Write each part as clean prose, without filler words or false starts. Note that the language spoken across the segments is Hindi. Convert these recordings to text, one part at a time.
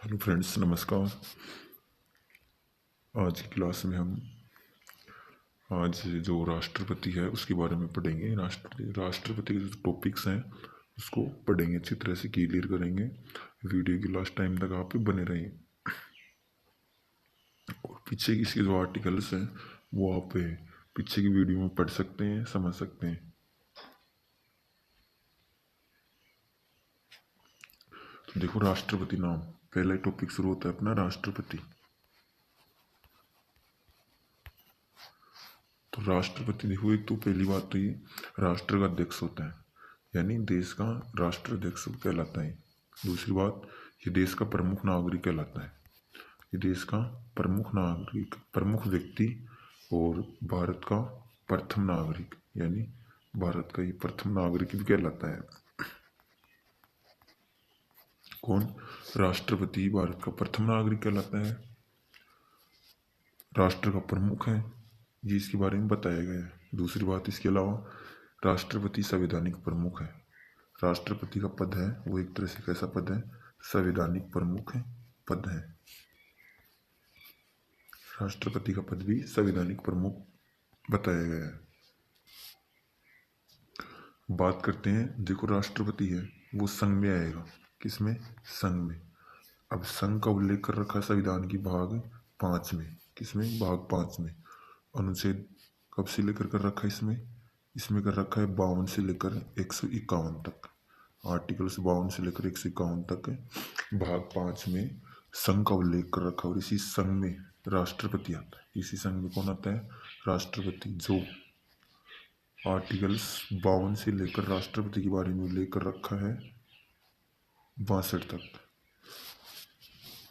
हेलो फ्रेंड्स, नमस्कार। आज की क्लास में हम आज जो राष्ट्रपति है उसके बारे में पढ़ेंगे। राष्ट्रपति के जो टॉपिक्स हैं उसको पढ़ेंगे, अच्छी तरह से क्लियर करेंगे। वीडियो की लास्ट टाइम तक आप बने रहें। और पीछे की इसके जो आर्टिकल्स हैं वो आप पीछे की वीडियो में पढ़ सकते हैं, समझ सकते हैं। तो देखो, राष्ट्रपति नाम, पहला टॉपिक शुरू होता है अपना राष्ट्रपति। तो राष्ट्रपति देखो, एक तो पहली बात तो ये राष्ट्र का अध्यक्ष होता है, यानी देश का राष्ट्राध्यक्ष कहलाता है। दूसरी बात, ये देश का प्रमुख नागरिक कहलाता है। ये देश का प्रमुख नागरिक, प्रमुख व्यक्ति और भारत का प्रथम नागरिक, यानी भारत का ये प्रथम नागरिक भी कहलाता है। कौन? राष्ट्रपति भारत का प्रथम नागरिक कहलाता है, राष्ट्र का प्रमुख है, ये इसके बारे में बताया गया है। दूसरी बात, इसके अलावा राष्ट्रपति संवैधानिक प्रमुख है। राष्ट्रपति का पद है वो एक तरह से कैसा पद है? संवैधानिक प्रमुख है, पद है। राष्ट्रपति का पद भी संवैधानिक प्रमुख बताया गया है। बात करते हैं, देखो राष्ट्रपति है वो संघ में आएगा। किसमें? संघ में। अब संघ का उल्लेख कर रखा है संविधान की भाग 5 में। किसमें? भाग 5 में। अनुच्छेद कब से लेकर कर रखा है इसमें? इसमें कर रखा है 52 से लेकर 151 तक। आर्टिकल 52 से लेकर 151 तक भाग 5 में संघ का उल्लेख कर रखा है। और इसी संघ में राष्ट्रपति आता है। इसी संघ में कौन आता है? राष्ट्रपति। जो आर्टिकल्स 52 से लेकर राष्ट्रपति के बारे में उल्लेख कर रखा है 62 तक।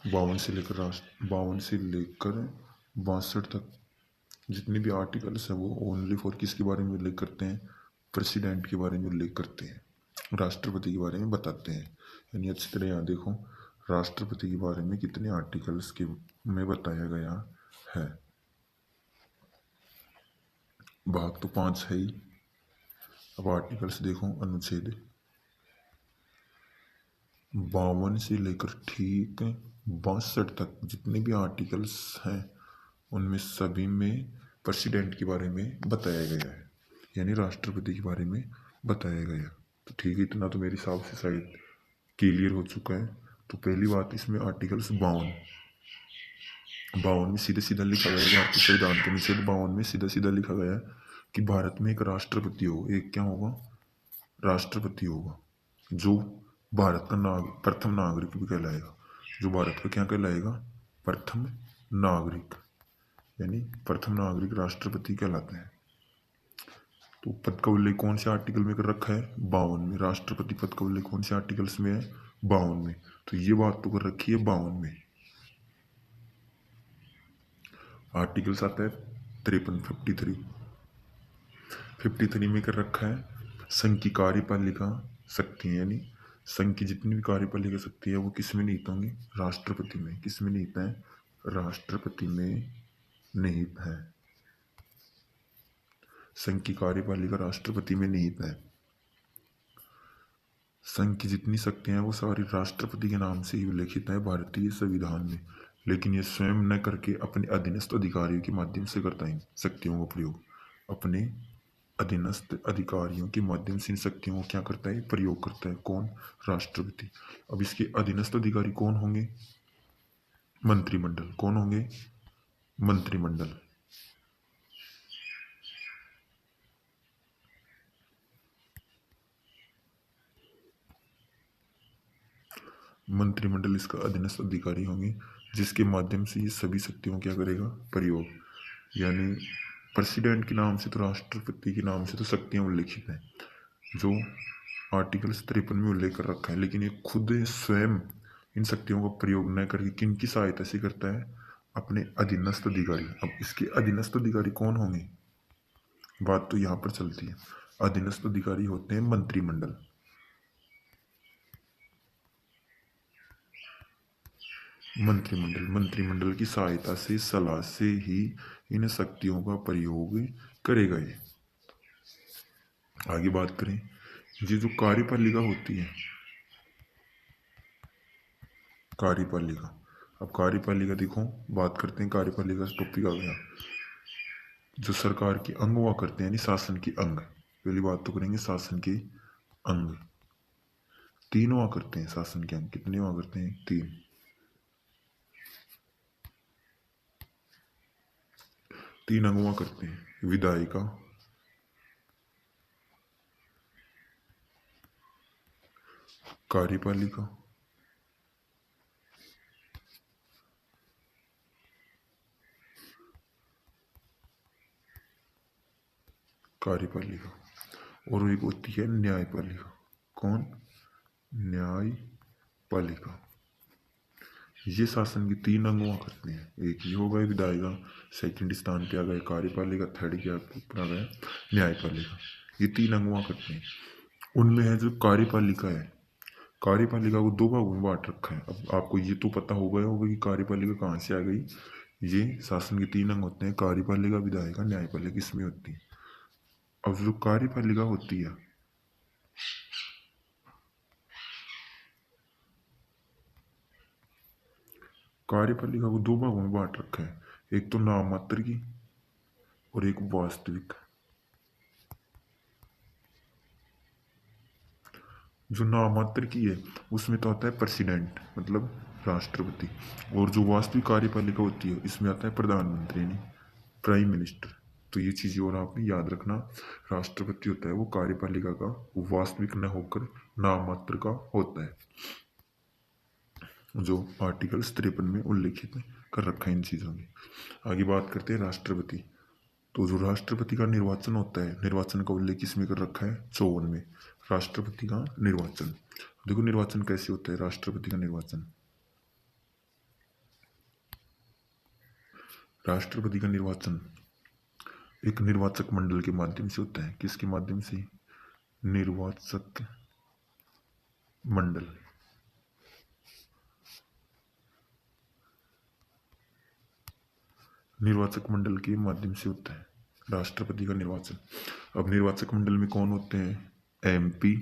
52 से लेकर 62 तक जितने भी आर्टिकल्स हैं वो ओनली फॉर किसके बारे में उल्लेख करते हैं? प्रेसिडेंट के बारे में उल्लेख करते हैं, राष्ट्रपति के बारे में बताते हैं। यानी अच्छी तरह यहाँ देखो, राष्ट्रपति के बारे में कितने आर्टिकल्स के में बताया गया है। भाग तो 5 है ही। अब आर्टिकल्स देखो, अनुच्छेद 52 से लेकर ठीक 62 तक जितने भी आर्टिकल्स हैं उनमें सभी में प्रेसिडेंट के बारे में बताया गया है, यानी राष्ट्रपति के बारे में बताया गया। तो ठीक है, इतना तो मेरे हिसाब से शायद क्लियर हो चुका है। तो पहली बात, इसमें आर्टिकल्स 52 में सीधा सीधा लिखा गया है, भारतीय संविधान के अनुच्छेद 52 में सीधा सीधा लिखा गया है कि भारत में एक राष्ट्रपति होगा। एक क्या होगा? राष्ट्रपति होगा, जो भारत का प्रथम नागरिक भी कहलाएगा। जो भारत का क्या कहलाएगा? प्रथम नागरिक, यानी प्रथम नागरिक राष्ट्रपति कहलाते हैं। तो पद का उल्लेख कौन से आर्टिकल में कर रखा है? 52 में। राष्ट्रपति पद का उल्लेख कौन से आर्टिकल्स में है? 52 में। तो ये बात तो कर रखी है 52 में। आर्टिकल्स आता है 53 53 में कर रखा है संघ की कार्यपालिका शक्ति, यानी संघ की जितनी भी कार्यपालिका शक्ति है वो किस में निहित होंगी? राष्ट्रपति में। किस में निहित है? राष्ट्रपति में निहित है। संघ की कार्यपालिका राष्ट्रपति में निहित है। संघ की जितनी शक्तियां हैं वो सारी राष्ट्रपति के नाम से ही उल्लेखित है भारतीय संविधान में। लेकिन ये स्वयं न करके अपने अधीनस्थ अधिकारियों के माध्यम से करता है शक्तियों का प्रयोग। अपने अधीनस्थ अधिकारियों के माध्यम से इन शक्तियों को क्या करता है? प्रयोग करता है। कौन? राष्ट्रपति। अब इसके अधीनस्थ अधिकारी कौन होंगे? मंत्रिमंडल। कौन होंगे? मंत्रिमंडल। मंत्रिमंडल इसका अधीनस्थ अधिकारी होंगे, जिसके माध्यम से ये सभी शक्तियों क्या करेगा? प्रयोग। यानी प्रेसिडेंट के नाम से तो, राष्ट्रपति के नाम से तो शक्तियां उल्लेखित हैं जो आर्टिकल 53 में उल्लेख कर रखा है, लेकिन ये खुद स्वयं इन शक्तियों का प्रयोग न करके किनकी सहायता से करता है? अपने अधीनस्थ अधिकारी। अब इसके अधीनस्थ अधिकारी कौन होंगे? बात तो यहाँ पर चलती है। अधीनस्थ अधिकारी होते हैं मंत्रिमंडल। मंत्रिमंडल की सहायता से, सलाह से ही इन शक्तियों का प्रयोग करेगा ये। आगे बात करें, ये जो कार्यपालिका होती है, कार्यपालिका। अब कार्यपालिका देखो, बात करते हैं कार्यपालिका से टॉपिक आ गया। जो सरकार के अंग हुआ करते हैं, यानी शासन के अंग। पहली बात तो करेंगे शासन के अंग। तीन हुआ करते हैं शासन के अंग। कितने हुआ करते हैं? तीन। तीन अंग हुआ करते हैं। विधायिका, कार्यपालिका, कार्यपालिका, और एक होती है न्यायपालिका। कौन? न्यायपालिका। ये शासन के तीन अंग हुआ करते हैं। एक ये हो गए विधायिका, सेकंड स्थान पे आ गए कार्यपालिका, थर्ड के ऊपर आ गया न्यायपालिका। ये तीन अंग हुआ करते हैं। उनमें है जो कार्यपालिका है, कार्यपालिका को दो भागों में बांट रखा है। अब आपको ये तो पता होगा कि कार्यपालिका कहाँ से आ गई। ये शासन के तीन अंग होते हैं, कार्यपालिका, विधायिका, न्यायपालिका, इसमें होती है। अब जो कार्यपालिका होती है, कार्यपालिका को दो भागों में बांट रखा है। एक तो नाम मात्र की और एक वास्तविक। जो नाम मात्र की है उसमें तो आता है प्रेसिडेंट, मतलब राष्ट्रपति। और जो वास्तविक कार्यपालिका होती है इसमें आता है प्रधानमंत्री, यानी प्राइम मिनिस्टर। तो ये चीज़ें और आपने याद रखना। राष्ट्रपति होता है वो कार्यपालिका का, वो वास्तविक न होकर नाम मात्र का होता है, जो आर्टिकल 53 में उल्लेखित कर रखा है इन चीज़ों की। आगे बात करते हैं राष्ट्रपति। तो जो राष्ट्रपति का निर्वाचन होता है, निर्वाचन का उल्लेख किसमें कर रखा है? 54 में। राष्ट्रपति का निर्वाचन, देखो निर्वाचन कैसे होता है राष्ट्रपति का निर्वाचन। राष्ट्रपति का निर्वाचन एक निर्वाचक मंडल के माध्यम से होता है। किसके माध्यम से? निर्वाचक मंडल। निर्वाचक मंडल के माध्यम से होता है राष्ट्रपति का निर्वाचन। अब निर्वाचक मंडल में कौन होते हैं? एमपी।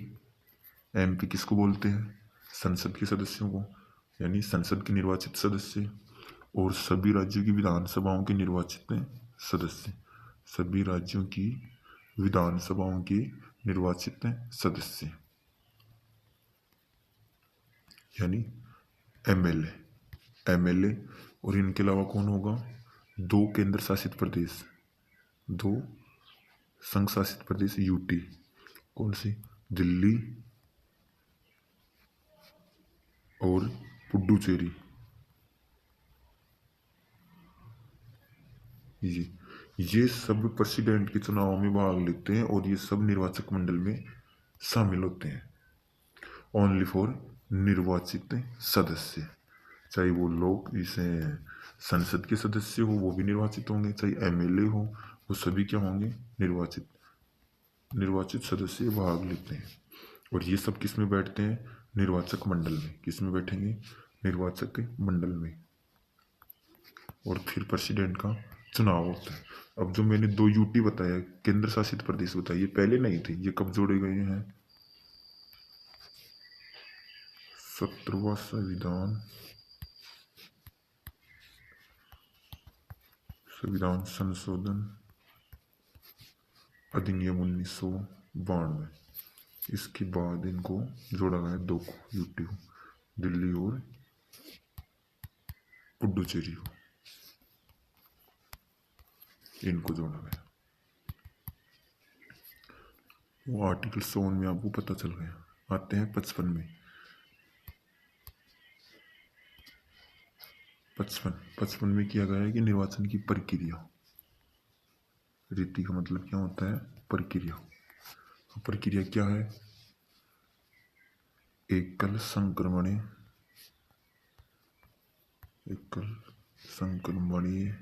एमपी किसको बोलते हैं? संसद के सदस्यों को, यानी संसद के निर्वाचित सदस्य। और सभी राज्यों की विधानसभाओं के निर्वाचित सदस्य। सभी राज्यों की विधानसभाओं के निर्वाचित सदस्य, यानी एमएलए। एमएलए। और इनके अलावा कौन होगा? दो केंद्र शासित प्रदेश, दो संघ शासित प्रदेश यूटी। कौन सी? दिल्ली और पुडुचेरी। ये सब प्रेसिडेंट के चुनाव में भाग लेते हैं और ये सब निर्वाचक मंडल में शामिल होते हैं। ओनली फॉर निर्वाचित सदस्य, चाहे वो लोग इसे संसद के सदस्य हो वो भी निर्वाचित होंगे, चाहे एमएलए हो वो सभी क्या होंगे? निर्वाचित। निर्वाचित सदस्य भाग लेते हैं। और ये सब किस में बैठते हैं? निर्वाचक मंडल में। किस में बैठेंगे? निर्वाचक मंडल में। और फिर प्रेसिडेंट का चुनाव होता है। अब जो मैंने दो यूटी बताया, केंद्र शासित प्रदेश बताया, ये पहले नहीं थे, ये कब जोड़े गए हैं? 17वां संविधान संशोधन अधिनियम 1992। इसके बाद इनको जोड़ा गया दो को, यूटी को, दिल्ली और पुडुचेरी को, इनको जोड़ा गया। वो आर्टिकल 100 में आपको पता चल गया। आते हैं 55 में। 55 में किया गया है कि निर्वाचन की प्रक्रिया। रीति का मतलब क्या होता है? प्रक्रिया। प्रक्रिया क्या है? एकल संक्रमणीय, एकल संक्रमणीय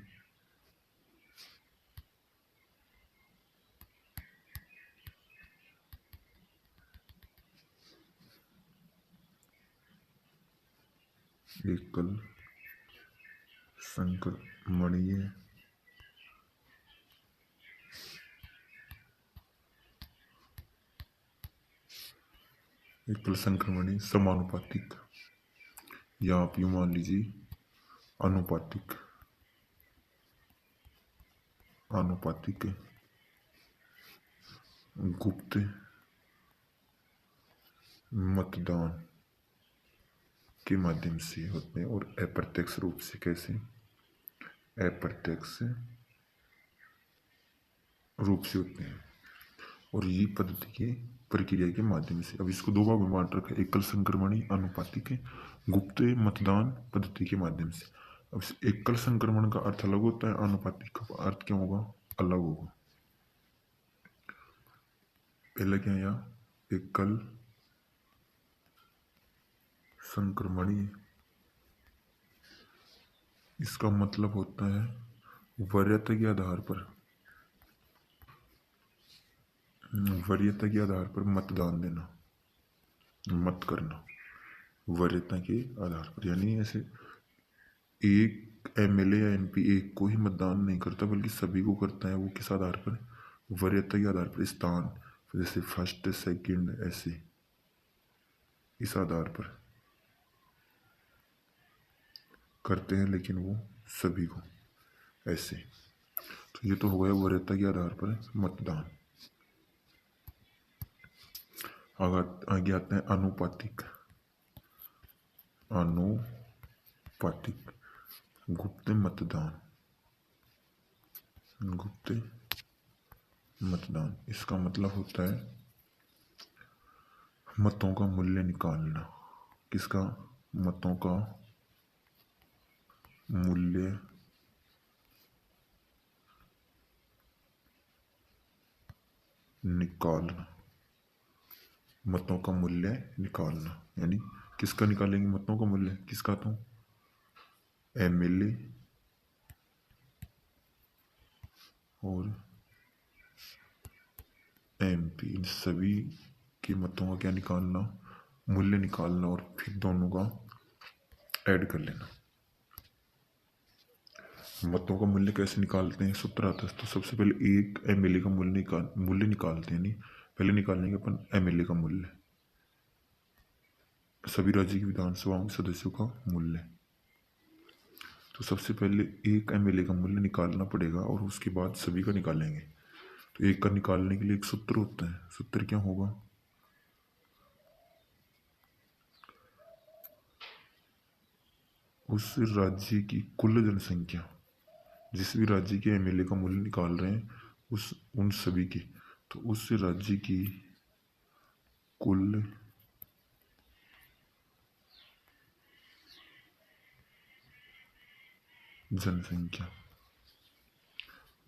एकल संक्रमणीय एकल संक्रमणीय समानुपातिक या आप यूं मान लीजिए अनुपातिक, अनुपातिक गुप्त मतदान के माध्यम से होते हैं और अप्रत्यक्ष रूप से। कैसे? अप्रत्यक्ष रूप से होते हैं और ये पद्धति के प्रक्रिया के माध्यम से। अब इसको दो भाग में बांट रखा है, एकल संक्रमणी अनुपातिक गुप्त मतदान पद्धति के माध्यम से। अब इस एकल संक्रमण का अर्थ अलग होता है, अनुपातिक का अर्थ क्या होगा? अलग होगा। पहले क्या आया? एकल संक्रमणी, इसका मतलब होता है वरीयता के आधार पर, वरीयता के आधार पर मतदान देना, मत करना वरीयता के आधार पर। यानी ऐसे एक एमएलए या एमपी एक को ही मतदान नहीं करता बल्कि सभी को करता है। वो किस आधार पर? वरीयता के आधार पर, स्थान जैसे फर्स्ट सेकंड, ऐसे इस आधार पर करते हैं, लेकिन वो सभी को ऐसे। तो ये तो हो गया वरीयता के आधार पर मतदान। आगे आते हैं अनुपातिक, अनुपातिक गुप्त मतदान, गुप्त मतदान। इसका मतलब होता है मतों का मूल्य निकालना। किसका? मतों का मूल्य निकालना, मतों का मूल्य निकालना। यानी किसका निकालेंगे मतों का मूल्य? किसका? तो एमएलए और एमपी, इन सभी के मतों का क्या निकालना? मूल्य निकालना और फिर दोनों का ऐड कर लेना। मतों का मूल्य कैसे निकालते हैं? सूत्र आता है। तो सबसे पहले एक एमएलए का मूल्य निकालते हैं। नहीं, पहले निकालेंगे अपन एमएलए का मूल्य, सभी राज्य की विधानसभाओं के सदस्यों का मूल्य। तो सबसे पहले एक एमएलए का मूल्य निकालना पड़ेगा और उसके बाद सभी का निकालेंगे। तो एक का निकालने के लिए एक सूत्र होता है। सूत्र क्या होगा? उस राज्य की कुल जनसंख्या, जिस भी राज्य के एमएलए का मूल्य निकाल रहे हैं उन सभी की, तो उस राज्य की कुल जनसंख्या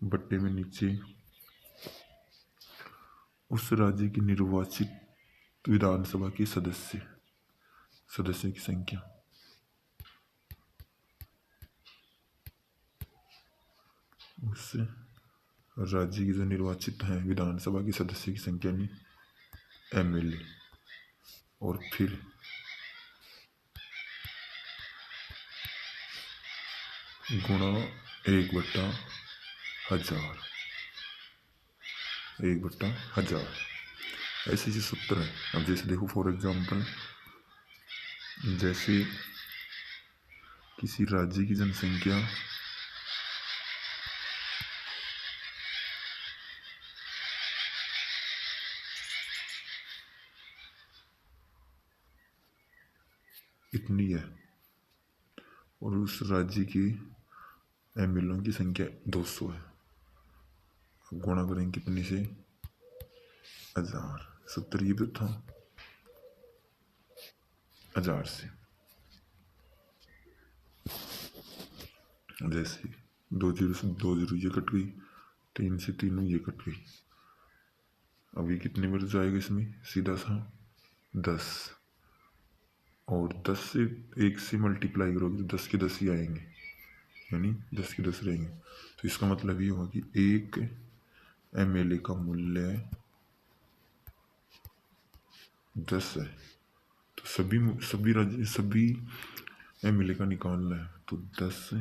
बट्टे में नीचे उस राज्य की निर्वाचित विधानसभा के सदस्य की संख्या, उस राज्य की जो निर्वाचित है विधानसभा के सदस्य की संख्या में एमएलए, और फिर गुणा 1/1000, 1/1000। ऐसे जो सूत्र है। अब जैसे देखो फॉर एग्जाम्पल, जैसे किसी राज्य की जनसंख्या इतनी है और उस राज्य की एमएलए की संख्या 200 है, गुणा करेंगे कितनी से? 1000। सूत्र ये भी था 1000 से। जैसे 2 जीरो से 2 जीरो ये कट गई, 3 से 3 ये कट गई। अब ये कितने बार जाएगा इसमें? सीधा सा 10, और 10 से 1 से मल्टीप्लाई करोगे तो 10 के 10 ही आएंगे, यानी 10 के 10 रहेंगे। तो इसका मतलब ये होगा कि एक एमएलए का मूल्य 10 है। तो सभी एमएलए का निकालना है, तो 10 से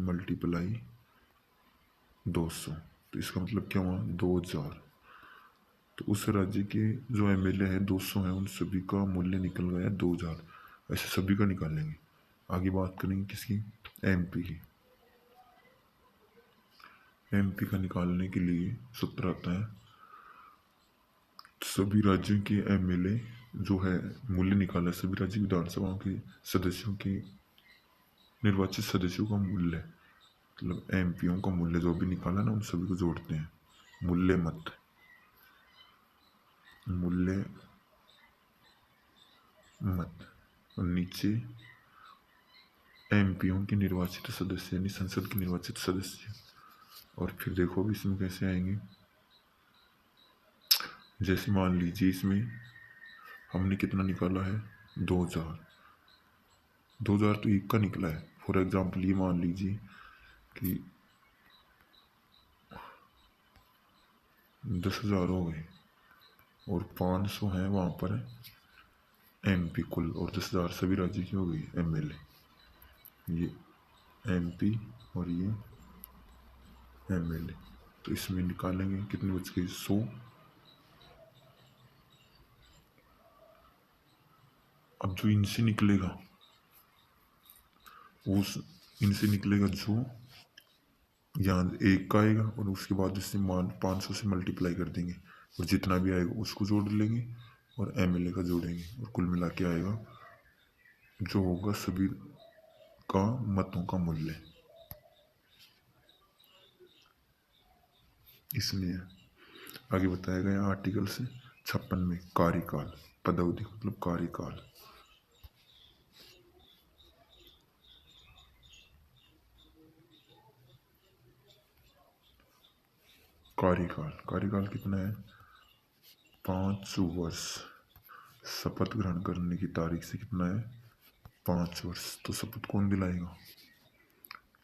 मल्टीप्लाई 200, तो इसका मतलब क्या हुआ? 2000। तो उस राज्य के जो एमएलए है 200 है, उन सभी का मूल्य निकल गया 2000। ऐसे सभी का निकालेंगे। आगे बात करेंगे किसकी, एमपी की। एमपी का निकालने के लिए सूत्र आता है, सभी राज्यों के एमएलए जो है मूल्य निकाला, सभी राज्य विधानसभाओं के सदस्यों के निर्वाचित सदस्यों का मूल्य, मतलब एमपीओ का मूल्य जो भी निकाला ना, उन सभी को जोड़ते हैं, मूल्य मत, मूल्य मत, और नीचे एमपीओ के निर्वाचित सदस्य यानी संसद के निर्वाचित सदस्य। और फिर देखो भी इसमें कैसे आएंगे, जैसे मान लीजिए इसमें हमने कितना निकाला है, 2000, 2000 तो एक का निकला है। फॉर एग्जाम्पल ये मान लीजिए कि 10,000 हो गए और 500 है वहाँ पर एमपी कुल, और 10,000 सभी राज्य की हो गई एमएलए, ये एमपी और ये एमएलए। तो इसमें निकालेंगे कितने बच गए, 100। अब जो इनसे निकलेगा उस इनसे निकलेगा जो यहाँ एक का आएगा, और उसके बाद इससे मान 500 से मल्टीप्लाई कर देंगे, और जितना भी आएगा उसको जोड़ लेंगे और एमएलए का जोड़ेंगे, और कुल मिला के आएगा जो होगा सभी का मतों का मूल्य। इसलिए आगे बताया गया आर्टिकल से 56 में कार्यकाल, पदावधि मतलब कार्यकाल। कार्यकाल कितना है, 5 वर्ष। शपथ ग्रहण करने की तारीख से कितना है, 5 वर्ष। तो शपथ कौन दिलाएगा,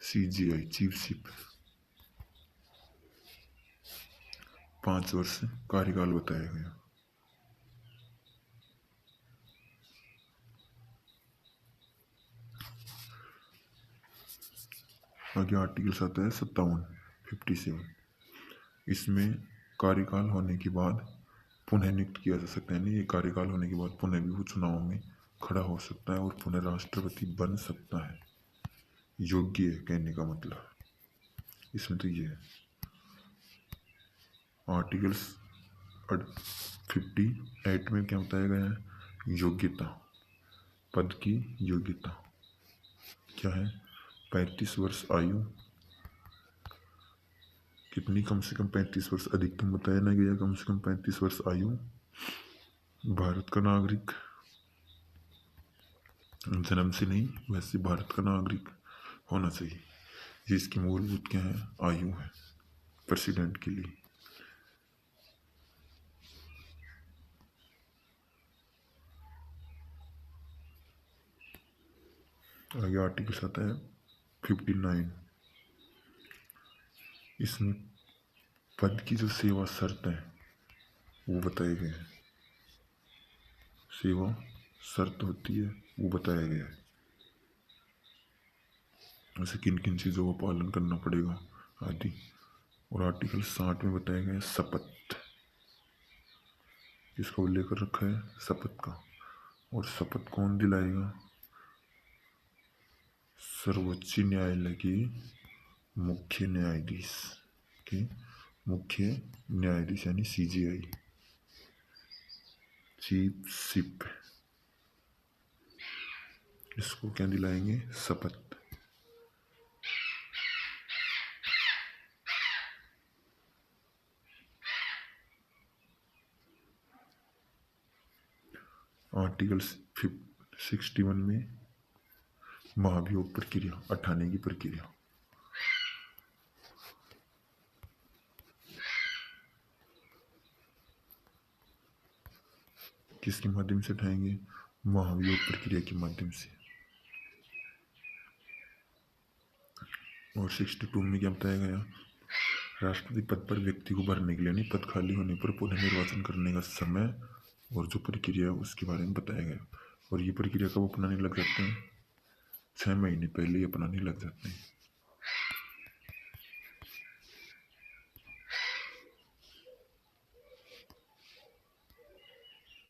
सीजीआई, चीफ शिप। 5 वर्ष कार्यकाल बताया गया। आगे आर्टिकल आता है 57 इसमें कार्यकाल होने के बाद पुनः नियुक्त किया जा सकता है, नहीं ये कार्यकाल होने के बाद पुनः भी वो चुनाव में खड़ा हो सकता है और पुनः राष्ट्रपति बन सकता है, योग्य है कहने का मतलब इसमें तो ये है। आर्टिकल्स 58 में क्या बताया गया है, योग्यता, पद की योग्यता क्या है, 35 वर्ष आयु, कितनी, कम से कम 35 वर्ष, अधिकतम बताया ना गया कम से कम 35 वर्ष आयु, भारत का नागरिक, जन्म से नहीं वैसे भारत का नागरिक होना चाहिए, जिसकी मूलभूत क्या है, आयु है प्रेसिडेंट के लिए। आगे आर्टिकल आता है 59 इसमें पद की जो सेवा शर्त है वो बताए गए हैं, सेवा शर्त होती है वो बताया गया है, ऐसे किन किन चीज़ों का पालन करना पड़ेगा आदि। और आर्टिकल 60 में बताया गया है शपथ, जिसका उल्लेख कर रखा है शपथ का, और शपथ कौन दिलाएगा, सर्वोच्च न्यायालय के मुख्य न्यायाधीश के मुख्य न्यायाधीश यानी सीजीआई, चीफ शिप, इसको क्या दिलाएंगे, शपथ। आर्टिकल 61 में महाभियोग प्रक्रिया, अठाने की प्रक्रिया, किसके माध्यम से उठाएंगे, महाभियोग प्रक्रिया के माध्यम से। और 62 में क्या बताया गया, राष्ट्रपति पद पर व्यक्ति को भरने के लिए नहीं, पद खाली होने पर पुनः निर्वाचन करने का समय और जो प्रक्रिया है उसके बारे में बताया गया। और ये प्रक्रिया कब अपनाने लग जाते हैं, 6 महीने पहले ही अपनाने लग जाते हैं।